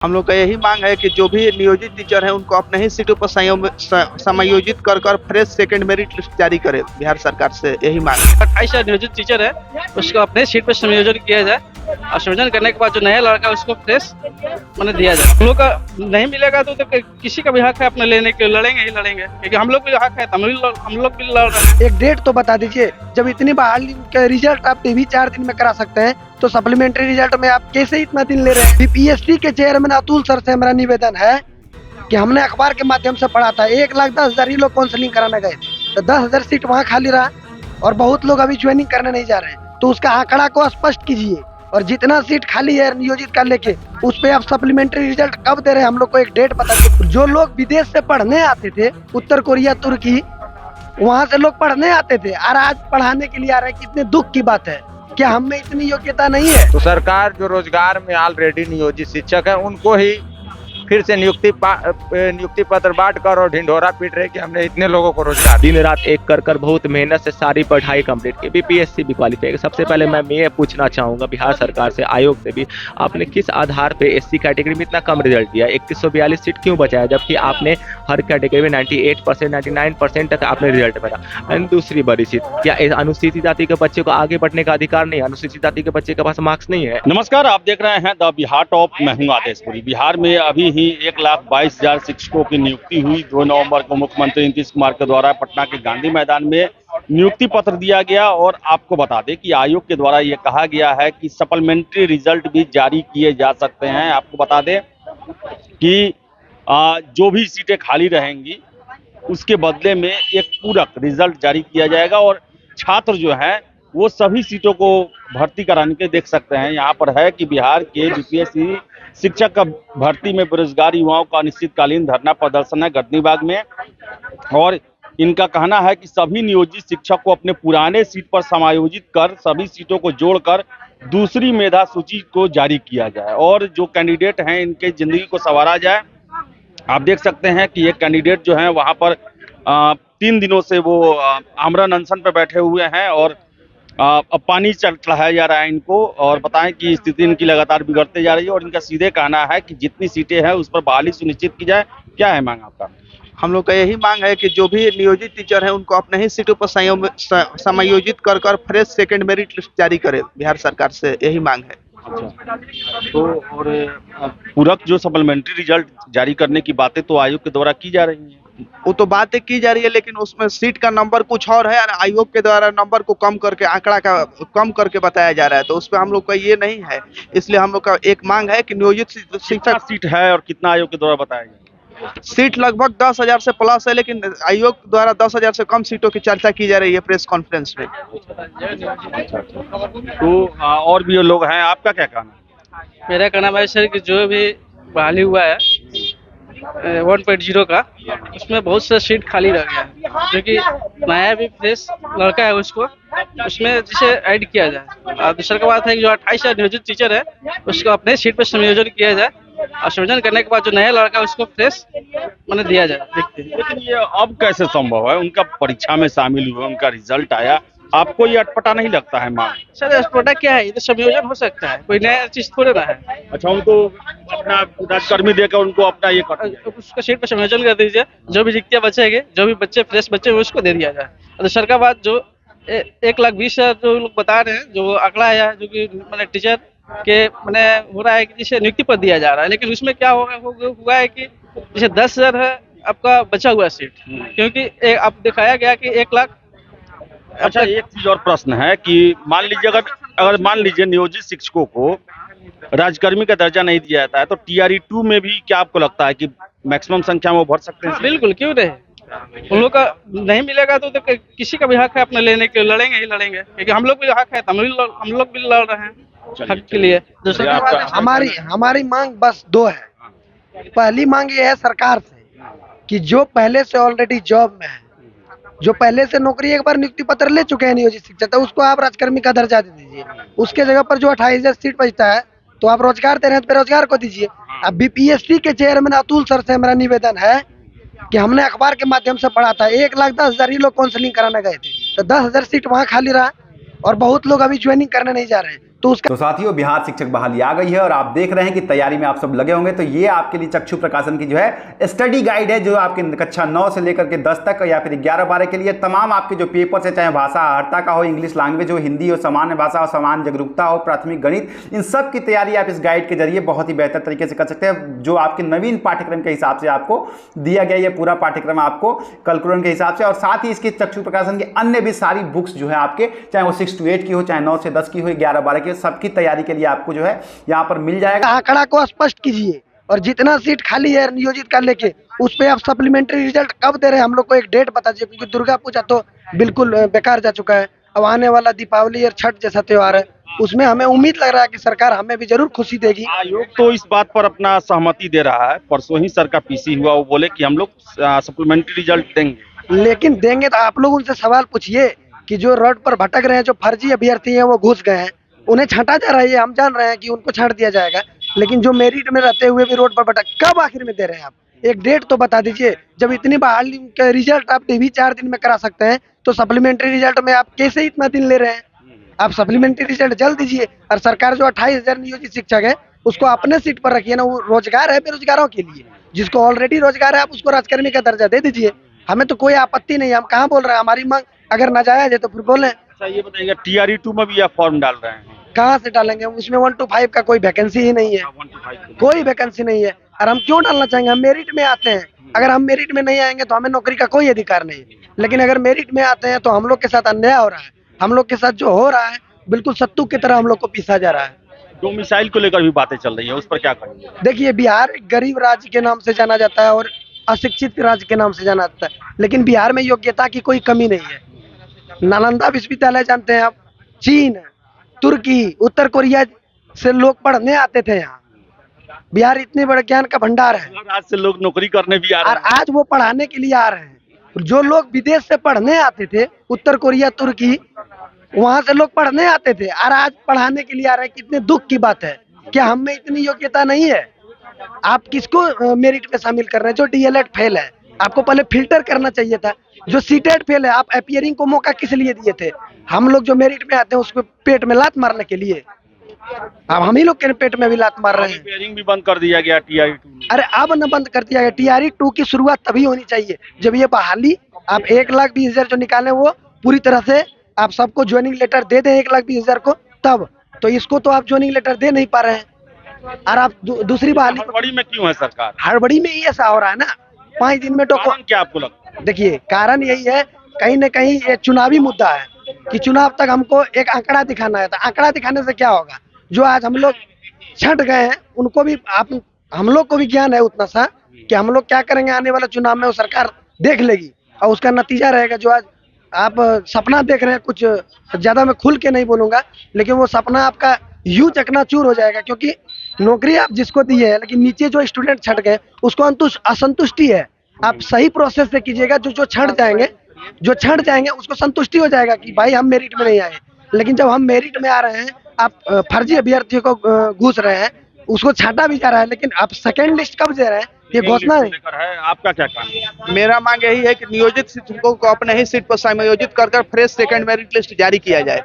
हम लोग का यही मांग है कि जो भी नियोजित टीचर हैं उनको अपने ही सीटों पर समायोजित कर फ्रेश सेकंड मेरिट लिस्ट जारी करे। बिहार सरकार से यही मांग है। 28 नियोजित टीचर है उसको अपने सीट पर संयोजन किया जाए और संयोजन करने के बाद जो नया लड़का उसको फ्रेश मैंने दिया जाए। हम लोग का नहीं मिलेगा तो किसी का भी हक है अपने लेने के, लड़ेंगे ही लड़ेंगे क्योंकि हम लोग भी हक है, हम लोग भी लड़ रहे हैं। एक डेट तो बता दीजिए, जब इतनी बहाली का रिजल्ट आप भी 4 दिन में करा सकते हैं तो सप्लीमेंट्री रिजल्ट में आप कैसे इतना दिन ले रहे हैं। बीपीएससी के चेयरमैन अतुल सर से हमारा निवेदन है कि हमने अखबार के माध्यम से पढ़ा था 1,10,000 ही लोग काउंसलिंग कराने गए थे, तो 10,000 सीट वहाँ खाली रहा और बहुत लोग अभी ज्वाइनिंग करने नहीं जा रहे हैं। तो उसका आंकड़ा को स्पष्ट कीजिए और जितना सीट खाली है नियोजित कर लेके उस पे आप सप्लीमेंट्री रिजल्ट कब दे रहे हैं, हम लोग को एक डेट बता दीजिए। जो लोग विदेश से पढ़ने आते थे, उत्तर कोरिया, तुर्की, वहाँ से लोग पढ़ने आते थे और आज पढ़ाने के लिए आ रहे हैं। कितने दुख की बात है, क्या हम में इतनी योग्यता नहीं है? तो सरकार जो रोजगार में ऑलरेडी नियोजित शिक्षक है उनको ही फिर से नियुक्ति पत्र बांट कर और ढिंढोरा पीट रहे कि हमने इतने लोगों को रोजगार। दिन रात एक कर बहुत मेहनत से सारी पढ़ाई कंप्लीट की, बीपीएससी भी क्वालिफाई। सबसे पहले मैं ये पूछना चाहूँगा बिहार सरकार से, आयोग से भी, आपने किस आधार पे एससी कैटेगरी में इतना कम रिजल्ट दिया? 3142 सीट क्यों बचाया जबकि आपने हर कैटेगरी में 98% 99% तक आपने रिजल्ट बना? एंड दूसरी बड़ी चीज, क्या अनुसूचित जाति के बच्चे को आगे बढ़ने का अधिकार नहीं? अनुसूचित जाति के बच्चे के पास मार्क्स नहीं है? नमस्कार, आप देख रहे हैं द बिहार टॉप। मैं हूं आदेशपुरी। बिहार में अभी ही 1,22,000 शिक्षकों की नियुक्ति हुई। 2 नवंबर को मुख्यमंत्री नीतीश कुमार के द्वारा पटना के गांधी मैदान में नियुक्ति पत्र दिया गया और आपको बता दें कि आयोग के द्वारा ये कहा गया है कि सप्लीमेंट्री रिजल्ट भी जारी किए जा सकते हैं। आपको बता दें कि जो भी सीटें खाली रहेंगी उसके बदले में एक पूरक रिजल्ट जारी किया जाएगा और छात्र जो हैं वो सभी सीटों को भर्ती कराने के देख सकते हैं। यहाँ पर है कि बिहार के बीपीएससी शिक्षक का भर्ती में बेरोजगार युवाओं का अनिश्चितकालीन धरना प्रदर्शन है गढ़नीबाग में और इनका कहना है कि सभी नियोजित शिक्षक को अपने पुराने सीट पर समायोजित कर सभी सीटों को जोड़कर दूसरी मेधा सूची को जारी किया जाए और जो कैंडिडेट हैं इनके जिंदगी को संवारा जाए। आप देख सकते हैं कि ये कैंडिडेट जो हैं वहाँ पर 3 दिनों से वो आमरण अनशन पर बैठे हुए हैं और अब पानी चढ़ाया जा रहा है इनको और बताएं कि स्थिति इनकी लगातार बिगड़ते जा रही है और इनका सीधे कहना है कि जितनी सीटें हैं उस पर बहाली सुनिश्चित की जाए। क्या है मांग आपका? हम लोग का यही मांग है कि जो भी नियोजित टीचर हैं उनको अपने ही सीटों पर समायोजित कर फ्रेश सेकंड मेरिट लिस्ट जारी करे। बिहार सरकार से यही मांग है। तो और पूरक जो सप्लीमेंट्री रिजल्ट जारी करने की बातें तो आयोग के द्वारा की जा रही हैं। वो तो बातें की जा रही है लेकिन उसमें सीट का नंबर कुछ और है और आयोग के द्वारा नंबर को कम करके आंकड़ा का कम करके बताया जा रहा है, तो उस पर हम लोग का ये नहीं है। इसलिए हम लोग का एक मांग है कि नियोजित शिक्षक सीट है और कितना आयोग के द्वारा बताया गया? सीट लगभग 10,000 से प्लस है लेकिन आयोग द्वारा 10,000 से कम सीटों की चर्चा की जा रही है प्रेस कॉन्फ्रेंस में। तो और भी लोग हैं, आपका क्या कहना है? मेरा कहना है सर कि जो भी बहाली हुआ है 1.0 का, उसमें बहुत सा सीट खाली रह गया है जो कि नया भी फ्रेश लड़का है उसको उसमें जिसे ऐड किया जाए। और दूसरा का बात है कि जो 28 नियोजित टीचर है उसको अपने सीट पर संयोजन किया जाए और संयोजन करने के बाद जो नया लड़का उसको फ्रेश मैंने दिया जाए। देखते हैं लेकिन ये अब कैसे संभव है? उनका परीक्षा में शामिल हुए, उनका रिजल्ट आया, आपको ये अटपटा नहीं लगता है मांग? सर अटपटा क्या है, ये तो संयोजन हो सकता है, कोई नया चीज थोड़े ना है। अच्छा, उनको अपना राजकर्मी देकर उनको अपना ये उसका सीट पर संयोजन कर दीजिए, जो भी रिक्तियाँ बचेंगे, जो भी बच्चे फ्रेश बच्चे उसको दे दिया जाए। और दूसरा का बात जो 1,20,000 जो लोग बता रहे हैं, जो आंकड़ा है जो कि मैंने टीचर के मैंने हो रहा है कि जिसे नियुक्ति पर दिया जा रहा है, लेकिन उसमें क्या हुआ है कि जैसे 10,000 है आपका बचा हुआ सीट, क्योंकि अब दिखाया गया कि 1 लाख। अच्छा, एक चीज और प्रश्न है कि मान लीजिए अगर मान लीजिए नियोजित शिक्षकों को राजकर्मी का दर्जा नहीं दिया जाता है तो TRE 2 में भी क्या आपको लगता है कि मैक्सिमम संख्या में वो भर सकते हैं? बिल्कुल, क्यों नहीं। उन लोग का नहीं मिलेगा तो किसी का भी हक है अपने लेने के, लड़ेंगे ही लड़ेंगे क्योंकि हम लोग भी हक है, हम लोग भी लड़ रहे हैं हक के लिए। दूसरा बात हमारी मांग बस 2 है। पहली मांग ये है सरकार से कि जो पहले से ऑलरेडी जॉब में है, जो पहले से नौकरी एक बार नियुक्ति पत्र ले चुके हैं नियोजित शिक्षक, तो उसको आप राजकर्मी का दर्जा दे दीजिए। उसके जगह पर जो 28,000 सीट बचता है तो आप रोजगार दे रहे हैं तो बेरोजगार को दीजिए। अब बीपीएससी के चेयरमैन अतुल सर से हमारा निवेदन है कि हमने अखबार के माध्यम से पढ़ा था 1,10,000 ही लोग काउंसलिंग कराने गए थे, तो 10,000 सीट वहाँ खाली रहा और बहुत लोग अभी ज्वाइनिंग करने नहीं जा रहे हैं। तो उसका तो साथियों, बिहार शिक्षक बहाली आ गई है और आप देख रहे हैं कि तैयारी में आप सब लगे होंगे। तो ये आपके लिए चक्षु प्रकाशन की जो है स्टडी गाइड है, जो आपके कक्षा 9 से लेकर के 10 तक या फिर 11-12 के लिए तमाम आपके जो पेपर्स है, चाहे भाषा आहर्ता का हो, इंग्लिश लैंग्वेज हो, हिंदी हो, सामान्य भाषा हो, सामान्य जागरूकता हो, प्राथमिक गणित, इन सब की तैयारी आप इस गाइड के जरिए बहुत ही बेहतर तरीके से कर सकते हैं, जो आपके नवीन पाठ्यक्रम के हिसाब से आपको दिया गया। ये पूरा पाठ्यक्रम आपको कैलकुलम के हिसाब से, और साथ ही इसके चक्षु प्रकाशन की अन्य भी सारी बुक्स जो है आपके, चाहे वो 6 to 8 की हो, चाहे 9 से 10 की हो, 11-12 की हो, सबकी तैयारी के लिए आपको जो है यहाँ पर मिल जाएगा। आंकड़ा को स्पष्ट कीजिए और जितना सीट खाली है नियोजित कर लेके उस पे आप सप्लीमेंट्री रिजल्ट कब दे रहे हैं, हम लोग को एक डेट बता दीजिए, क्योंकि दुर्गा पूजा तो बिल्कुल बेकार जा चुका है। अब आने वाला दीपावली और छठ जैसा त्योहार है, उसमें हमें उम्मीद लग रहा है कि सरकार हमें भी जरूर खुशी देगी। आयोग तो इस बात पर अपना सहमति दे रहा है। परसों ही सर का पीसी हुआ, वो बोले कि हम लोग सप्लीमेंट्री रिजल्ट देंगे। लेकिन देंगे तो आप लोग उनसे सवाल पूछिए कि जो रोड पर भटक रहे हैं, जो फर्जी अभ्यर्थी हैं, वो घुस गए हैं, उन्हें छांटा जा रहा है। हम जान रहे हैं कि उनको छांट दिया जाएगा, लेकिन जो मेरिट में रहते हुए भी रोड पर भटक, कब आखिर में दे रहे हैं आप? एक डेट तो बता दीजिए। जब इतनी बहाली का रिजल्ट आप टीवी 4 दिन में करा सकते हैं, तो सप्लीमेंट्री रिजल्ट में आप कैसे इतना दिन ले रहे हैं? आप सप्लीमेंट्री रिजल्ट जल्द दीजिए। और सरकार जो 28,000 नियोजित शिक्षक है उसको अपने सीट पर रखिए ना। वो रोजगार है बेरोजगारों के लिए, जिसको ऑलरेडी रोजगार है आप उसको राजकर्मी का दर्जा दे दीजिए। हमें तो कोई आपत्ति नहीं है, हम कहाँ बोल रहे हैं। हमारी मांग अगर नाजायज है तो फिर बोलें। अच्छा, ये बताइए, TRE 2 में भी आप फॉर्म डाल रहे हैं? कहाँ से डालेंगे? उसमें 1 to 5 का कोई वैकेंसी ही नहीं है, 1 to 5 कोई वैकेंसी नहीं है। और हम क्यों डालना चाहेंगे? हम मेरिट में आते हैं। अगर हम मेरिट में नहीं आएंगे तो हमें नौकरी का कोई अधिकार नहीं है। लेकिन अगर मेरिट में आते हैं तो हम लोग के साथ अन्याय हो रहा है। हम लोग के साथ जो हो रहा है बिल्कुल सत्तू की तरह हम लोग को पीसा जा रहा है। डोमिसाइल को लेकर भी बातें चल रही है, उस पर क्या कहेंगे? देखिए, बिहार एक गरीब राज्य के नाम से जाना जाता है और अशिक्षित राज्य के नाम से जाना जाता है, लेकिन बिहार में योग्यता की कोई कमी नहीं है। नालंदा विश्वविद्यालय जानते हैं आप, चीन, तुर्की, उत्तर कोरिया से लोग पढ़ने आते थे यहाँ। बिहार इतने बड़े ज्ञान का भंडार है, आज से लोग नौकरी करने भी आ रहे और हैं। आज वो पढ़ाने के लिए आ रहे हैं। जो लोग विदेश से पढ़ने आते थे, उत्तर कोरिया, तुर्की, वहां से लोग पढ़ने आते थे और आज पढ़ाने के लिए आ रहे हैं। कितने दुख की बात है। क्या हम में इतनी योग्यता नहीं है? आप किसको मेरिट में शामिल कर रहे हैं? जो DLED फेल है, आपको पहले फिल्टर करना चाहिए था। जो सीटेड फेल है, आप अपीयरिंग को मौका किस लिए दिए थे? हम लोग जो मेरिट में आते हैं उसको पेट में लात मारने के लिए। अब हम ही लोग के पेट में भी लात मार रहे हैं। रिपेयरिंग भी बंद कर दिया गया TRE 2 में। अरे अब न बंद कर दिया गया। TRE 2 की शुरुआत तभी होनी चाहिए जब ये बहाली, आप 1,20,000 जो निकाले वो पूरी तरह से आप सबको ज्वाइनिंग लेटर दे दें 1,20,000 को, तब तो इसको तो आप ज्वाइनिंग लेटर दे नहीं पा रहे हैं। और आप दूसरी बहाली हड़बड़ी में क्यों है सरकार? हड़बड़ी में ही ऐसा हो रहा है ना। 5 दिन में तो कारण क्या आपको लगता है? देखिए, कारण यही है, कहीं न कहीं ये चुनावी मुद्दा है कि चुनाव तक हमको एक आंकड़ा दिखाना है। तो आंकड़ा दिखाने से क्या होगा? जो आज हम लोग छंट गए हैं उनको भी हम लोग को भी ज्ञान है उतना सा कि हम लोग क्या करेंगे आने वाले चुनाव में, वो सरकार देख लेगी और उसका नतीजा रहेगा। जो आज आप सपना देख रहे हैं, कुछ ज्यादा मैं खुल के नहीं बोलूंगा, लेकिन वो सपना आपका यूं चकनाचूर हो जाएगा, क्योंकि नौकरी आप जिसको दी है, लेकिन नीचे जो स्टूडेंट छट गए उसको असंतुष्टि है। आप सही प्रोसेस से कीजिएगा। जो छट जाएंगे उसको संतुष्टि हो जाएगा कि भाई हम मेरिट में नहीं आए। लेकिन जब हम मेरिट में आ रहे हैं, आप फर्जी अभ्यर्थियों को घूस रहे हैं, उसको छांटा भी जा रहा है, लेकिन आप सेकेंड लिस्ट कब दे रहे हैं? ये घोषणा है। आपका क्या कहना है? मेरा मांग यही है कि नियोजित शिक्षकों को अपने ही सीट पर समायोजित कर फ्रेश सेकंड मेरिट लिस्ट जारी किया जाए,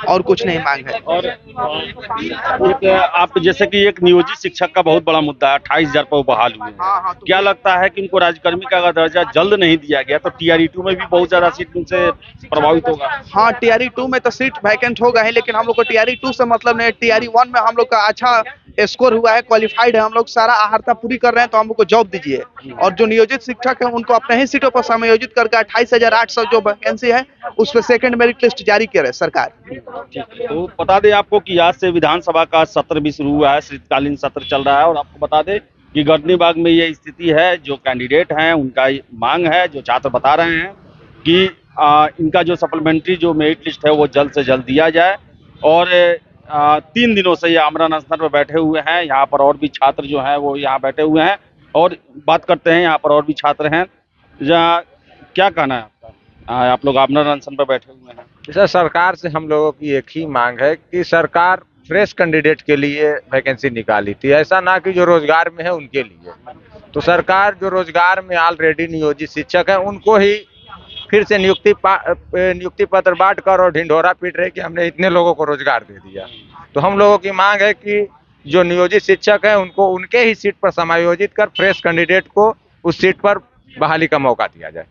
और कुछ नहीं मांग है। और एक आप जैसे कि एक नियोजित शिक्षक का बहुत बड़ा मुद्दा है, 28,000 पर वो बहाल हुए हैं। हाँ, तो क्या लगता है कि उनको राजकर्मी का अगर दर्जा जल्द नहीं दिया गया तो TRE 2 में भी बहुत ज्यादा सीट उनसे प्रभावित होगा? हाँ, TRE 2 में तो सीट वैकेंट होगा ही, लेकिन हम लोग को TRE 2 से मतलब नहीं। TRE 1 में हम लोग का अच्छा स्कोर हुआ है, क्वालिफाइड है, हम लोग सारा आहर्ता पूरी कर रहे हैं, तो हम लोग को जॉब दीजिए। और जो नियोजित शिक्षक है उनको अपने ही सीटों पर समायोजित करके 28,800 जो वैकेंसी है उस पर सेकंड मेरिट लिस्ट जारी करे सरकार। तो बता दें आपको कि आज से विधानसभा का सत्र भी शुरू हुआ है, शीतकालीन सत्र चल रहा है, और आपको बता दें कि गर्दनीबाग में ये स्थिति है। जो कैंडिडेट हैं उनका मांग है, जो छात्र बता रहे हैं कि इनका जो सप्लीमेंट्री जो मेरिट लिस्ट है वो जल्द से जल्द दिया जाए। और 3 दिनों से ये आमरण अनशन पर बैठे हुए हैं। यहाँ पर और भी छात्र जो हैं वो यहाँ बैठे हुए हैं, और बात करते हैं, यहाँ पर और भी छात्र हैं। क्या कहना है आपका? आप लोग आमरण अनशन पर बैठे हुए हैं। सर, सरकार से हम लोगों की एक ही मांग है कि सरकार फ्रेश कैंडिडेट के लिए वैकेंसी निकाली थी, ऐसा ना कि जो रोजगार में है उनके लिए। तो सरकार जो रोजगार में ऑलरेडी नियोजित शिक्षक हैं उनको ही फिर से नियुक्ति पत्र बांट कर और ढिंढोरा पीट रहे कि हमने इतने लोगों को रोजगार दे दिया। तो हम लोगों की मांग है कि जो नियोजित शिक्षक हैं उनको उनके ही सीट पर समायोजित कर फ्रेश कैंडिडेट को उस सीट पर बहाली का मौका दिया जाए।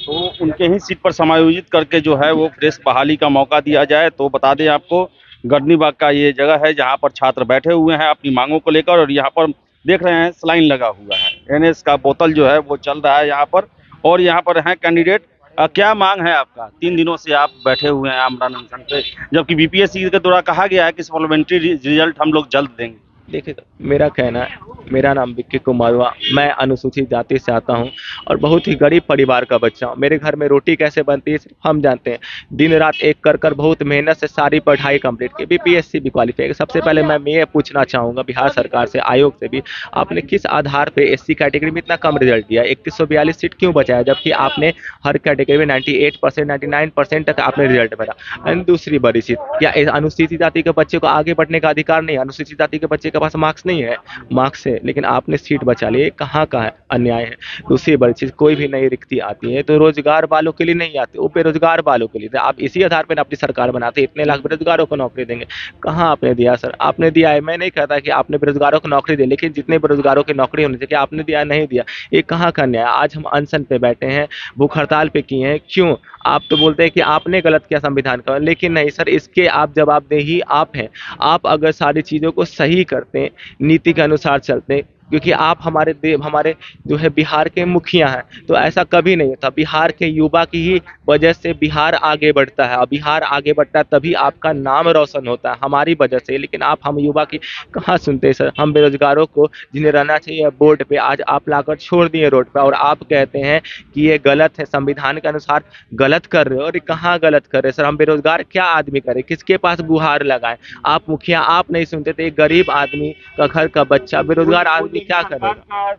तो उनके ही सीट पर समायोजित करके जो है वो फ्रेश बहाली का मौका दिया जाए। तो बता दें आपको, गर्दनीबाग का ये जगह है जहाँ पर छात्र बैठे हुए हैं अपनी मांगों को लेकर, और यहाँ पर देख रहे हैं सलाइन लगा हुआ है, एनएस का बोतल जो है वो चल रहा है यहाँ पर, और यहाँ पर हैं कैंडिडेट। क्या मांग है आपका? 3 दिनों से आप बैठे हुए हैं आमरण अनशन पे, जबकि बीपीएससी के द्वारा कहा गया है कि सप्लीमेंट्री रिजल्ट हम लोग जल्द देंगे। देखिए, मेरा कहना है, मेरा नाम विक्की कुमार हुआ, मैं अनुसूचित जाति से आता हूं और बहुत ही गरीब परिवार का बच्चा हूं। मेरे घर में रोटी कैसे बनती है सिर्फ हम जानते हैं। दिन रात एक कर कर बहुत मेहनत से सारी पढ़ाई कंप्लीट की, बीपीएससी भी क्वालिफाई। सबसे पहले मैं ये पूछना चाहूँगा बिहार सरकार से, आयोग से भी, आपने किस आधार पर एससी कैटेगरी में इतना कम रिजल्ट दिया? 3142 सीट क्यों बचाया, जबकि आपने हर कैटेगरी में 98%, 99% तक आपने रिजल्ट भरा? एंड दूसरी बड़ी चीज़, क्या अनुसूचित जाति के बच्चे को आगे बढ़ने का अधिकार नहीं? अनुसूचित जाति के बच्चे के पास मार्क्स नहीं है, मार्क्स है, लेकिन आपने सीट बचा ली। कहाँ का है अन्याय है? दूसरी बड़ी चीज, कोई भी नई रिक्ति आती है तो रोजगार वालों के लिए नहीं आती, वो बेरोजगार वालों के लिए। आप इसी आधार पर अपनी सरकार बनाते, इतने लाख बेरोजगारों को नौकरी देंगे। कहाँ आपने दिया सर? आपने दिया है, मैं नहीं कहता कि आपने बेरोजगारों को नौकरी दी, लेकिन जितने बेरोजगारों की नौकरी होनी चाहिए आपने दिया नहीं दिया। ये कहाँ का न्याय? आज हम अनशन पे बैठे हैं, भूख हड़ताल पे किए हैं, क्यों? आप तो बोलते हैं कि आपने गलत किया संविधान का, लेकिन नहीं सर, इसके आप जवाबदेही आप हैं। आप अगर सारी चीज़ों को सही करते हैं, नीति के अनुसार चलते, क्योंकि आप हमारे जो है बिहार के मुखिया हैं, तो ऐसा कभी नहीं होता। बिहार के युवा की ही वजह से बिहार आगे बढ़ता है, और बिहार आगे बढ़ता है तभी आपका नाम रोशन होता है, हमारी वजह से। लेकिन आप हम युवा की कहाँ सुनते हैं सर? हम बेरोजगारों को जिन्हें रहना चाहिए बोर्ड पे, आज आप लाकर छोड़ दिए रोड पे, और आप कहते हैं कि ये गलत है, संविधान के अनुसार गलत कर रहे हो। और कहाँ गलत कर रहे सर? हम बेरोजगार क्या आदमी करे, किसके पास गुहार लगाए? आप मुखिया, आप नहीं सुनते थे? एक गरीब आदमी का घर का बच्चा, बेरोजगार आदमी क्या करेगा?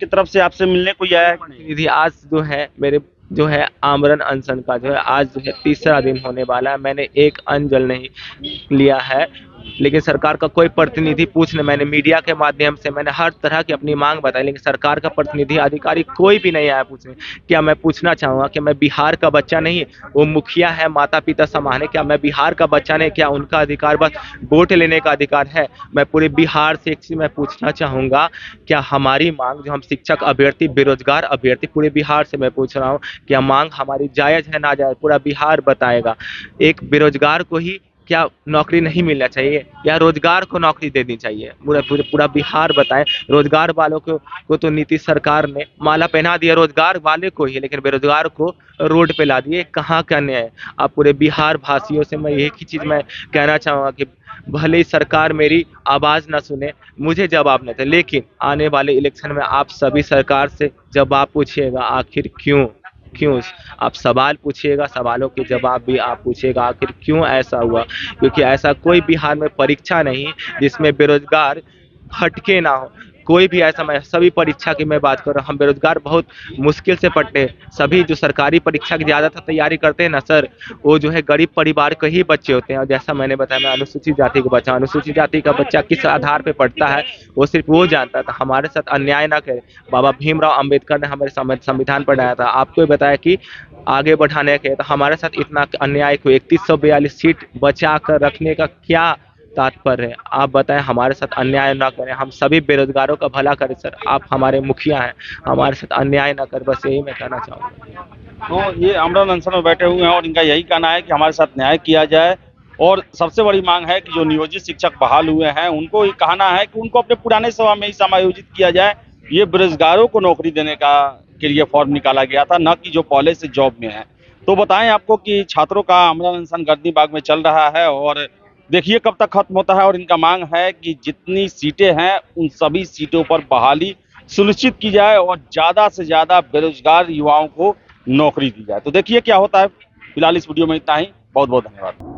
की तरफ से आपसे मिलने कोई आया है? प्रतिनिधि आज जो है मेरे जो है आमरण अनशन का जो है आज जो है 3रा दिन होने वाला है। मैंने एक अन्न जल नहीं लिया है, लेकिन सरकार का कोई प्रतिनिधि पूछने, मैंने मीडिया के माध्यम से मैंने हर तरह की अपनी मांग बताई, लेकिन सरकार का प्रतिनिधि अधिकारी कोई भी नहीं आया पूछने। क्या मैं पूछना चाहूँगा कि मैं बिहार का बच्चा नहीं? वो मुखिया है, माता पिता समान है, क्या मैं बिहार का बच्चा नहीं? क्या उनका अधिकार बस वोट लेने का अधिकार है? मैं पूरे बिहार से एक चीज़ मैं पूछना चाहूँगा, क्या हमारी मांग, जो हम शिक्षक अभ्यर्थी, बेरोजगार अभ्यर्थी, पूरे बिहार से मैं पूछ रहा हूँ, क्या मांग हमारी जायज़ है नाजायज़? पूरा बिहार बताएगा। एक बेरोजगार को ही क्या नौकरी नहीं मिलना चाहिए, या रोजगार को नौकरी देनी चाहिए? पूरा बिहार बताए। रोजगार वालों को तो नीतीश सरकार ने माला पहना दिया, रोजगार वाले को ही, लेकिन बेरोजगार को रोड पे ला दिए। कहाँ का न्याय है? आप पूरे बिहार भाषियों से मैं एक ही चीज़ मैं कहना चाहूँगा कि भले ही सरकार मेरी आवाज़ ना सुने, मुझे जवाब न दे, लेकिन आने वाले इलेक्शन में आप सभी सरकार से जवाब पूछिएगा, आखिर क्यों आप सवाल पूछिएगा, सवालों के जवाब भी आप पूछिएगा, आखिर क्यों ऐसा हुआ? क्योंकि ऐसा कोई बिहार में परीक्षा नहीं जिसमें बेरोजगार हटके ना हो। कोई भी ऐसा, मैं सभी परीक्षा की मैं बात कर रहा हूँ, हम बेरोजगार बहुत मुश्किल से पढ़ते हैं। सभी जो सरकारी परीक्षा की ज़्यादातर तैयारी करते हैं ना सर, वो जो है गरीब परिवार के ही बच्चे होते हैं। और जैसा मैंने बताया, मैं अनुसूचित जाति का बच्चा, अनुसूचित जाति का बच्चा किस आधार पर पढ़ता है वो सिर्फ वो जानता था। हमारे साथ अन्याय ना करे। बाबा भीमराव अम्बेडकर ने हमारे संविधान बनाया था, आपको बताया कि आगे बढ़ाने के, तो हमारे साथ इतना अन्याय को 3142 सीट बचा कर रखने का क्या तात्पर्य है? आप बताएं, हमारे साथ अन्याय ना करें, हम सभी बेरोजगारों का भला करें सर। आप हमारे मुखिया हैं, हमारे साथ अन्याय ना कर, बस यही मैं कहना चाहूँगा। तो ये आमरण अनशन में बैठे हुए हैं और इनका यही कहना है कि हमारे साथ न्याय किया जाए, और सबसे बड़ी मांग है कि जो नियोजित शिक्षक बहाल हुए हैं उनको ये कहना है कि उनको अपने पुराने सेवा में ही समायोजित किया जाए। ये बेरोजगारों को नौकरी देने के लिए फॉर्म निकाला गया था, न कि जो पहले से जॉब में है। तो बताएं आपको कि छात्रों का आमरण अनशन गर्दनीबाग में चल रहा है, और देखिए कब तक खत्म होता है। और इनका मांग है कि जितनी सीटें हैं उन सभी सीटों पर बहाली सुनिश्चित की जाए और ज़्यादा से ज़्यादा बेरोजगार युवाओं को नौकरी दी जाए। तो देखिए क्या होता है। फिलहाल इस वीडियो में इतना ही, बहुत बहुत धन्यवाद।